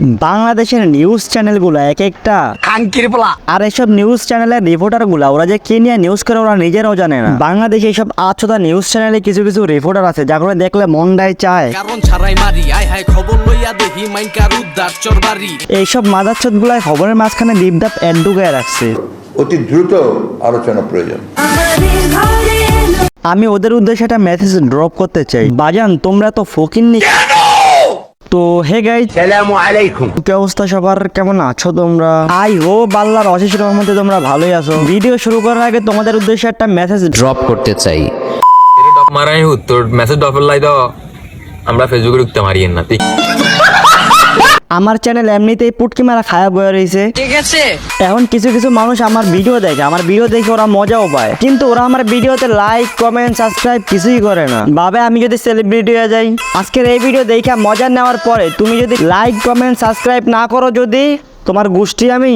বাংলাদেশের নিউজ চ্যানেলগুলো এক একটা আর এসব নিউজ চ্যানেলের রিপোর্টারগুলো ওরা যে কি নিয়ে নিউজ করে ওরা নিজেরাও জানে না। বাংলাদেশে এইসব আচ্ছতা নিউজ চ্যানেলে কিছু কিছু রিপোর্টার আছে যাগুলো দেখলে মনটাই চায় কারণ ছাড়াই মারি আয় হায় খবর লইয়া দেখি মাইনকার উদ্ধার চরবারি। এইসব মাদারচোদ গুলাই খবরের মাঝখানে দীপদাপ অ্যাড ঢুকায় রাখছে। অতি দ্রুত আলোচনা প্রয়োজন। আমি ওদের উদ্দেশ্যে একটা মেসেজ ড্রপ করতে চাই, বাজান তোমরা তো ফকিন্নি। তো হে গাইস, আসসালামু আলাইকুম, কি অবস্থা সবার, কেমন আছো তোমরা? আই হোপ আল্লাহর অশেষ রহমতে তোমরা ভালোই আছো। ভিডিও শুরু করার আগে তোমাদের উদ্দেশ্যে একটা মেসেজ ড্রপ করতে চাই। মারাই তোর মেসেজ ড্রপের লাই দাও, আমরা ফেসবুকে ঢুকতে মারি না। আমার চ্যানেল এমনিতেই পুটকি মারা খায়া বয়ে রয়েছে, ঠিক আছে। এখন কিছু কিছু মানুষ আমার ভিডিও দেখে, আমার ভিডিও দেখে ওরা মজাও পায়, কিন্তু ওরা আমার ভিডিওতে লাইক কমেন্ট সাবস্ক্রাইব কিছুই করে না। ভাবে আমি যদি সেলিব্রিটি হয়ে যাই। আজকের এই ভিডিও দেখে মজা নেওয়ার পরে তুমি যদি লাইক কমেন্ট সাবস্ক্রাইব না করো, যদি তোমার গোষ্ঠী আমি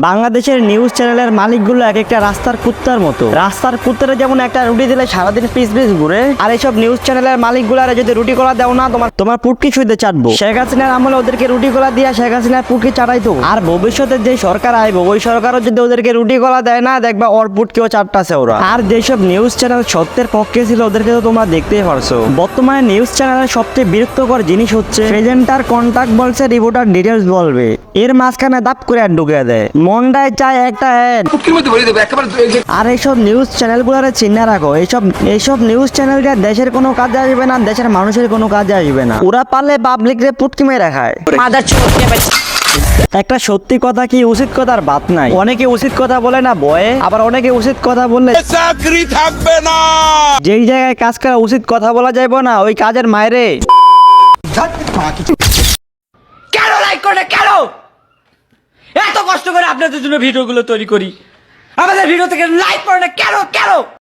বাংলাদেশের নিউজ চ্যানেলের মালিকগুলো এক একটা রাস্তার কুত্তার মতো। রাস্তার কুত্তারে যেমন একটা রুটি দিলে সারাদিন পিস পিস ঘুরে, আর এইসব নিউজ চ্যানেলের মালিকগুলারে যদি রুটি কলা দেও না, তোমার পুটকি শুইতে চাটবো। শেখ হাসিনার আমলে ওদেরকে রুটি কলা দিয়া শেখ হাসিনার পুটকি চাটাইতো, আর ভবিষ্যতে যে সরকার আইবো ওই সরকারও যদি ওদেরকে রুটি কলা দেয় না, দেখবা ওর পুটকিও চাটতাছে ওরা। আর যেসব নিউজ চ্যানেল সত্যের পক্ষে ছিল ওদেরকে তো তোমরা দেখতেই পারছো। বর্তমানে নিউজ চ্যানেলের সবচেয়ে বিরক্তকর জিনিস হচ্ছে প্রেজেন্টার কন্টাক্ট বলছে, রিপোর্টার ডিটেলস বলবে, এর মাঝখানে দাপ করে ঢুকে দেয়। মনটাই চায় একটা অ্যাড। আর এইসব নিউজ চ্যানেলগুলোরে চিন্তা রাখো, এইসব নিউজ চ্যানেলটা দেশের কোনো কাজে আসবে না, দেশের মানুষের কোনো কাজে আসবে না। ওরা পারলে পাবলিক রে পুটকি মেরে খায়। একটা সত্যি কথা কি উচিত কথার বাত নাই। অনেকে উচিত কথা বলে না বয়ে, আবার অনেকে উচিত কথা বললে চাকরি থাকবে না। যেই জায়গায় কাজ করা উচিত কথা বলা যাবে না, ওই কাজের মায়েরে কেন লাইক করে, কেন এত কষ্ট করে আপনাদের জন্য ভিডিওগুলো তৈরি করি, আমাদের ভিডিও থেকে লাইক করে না কেন?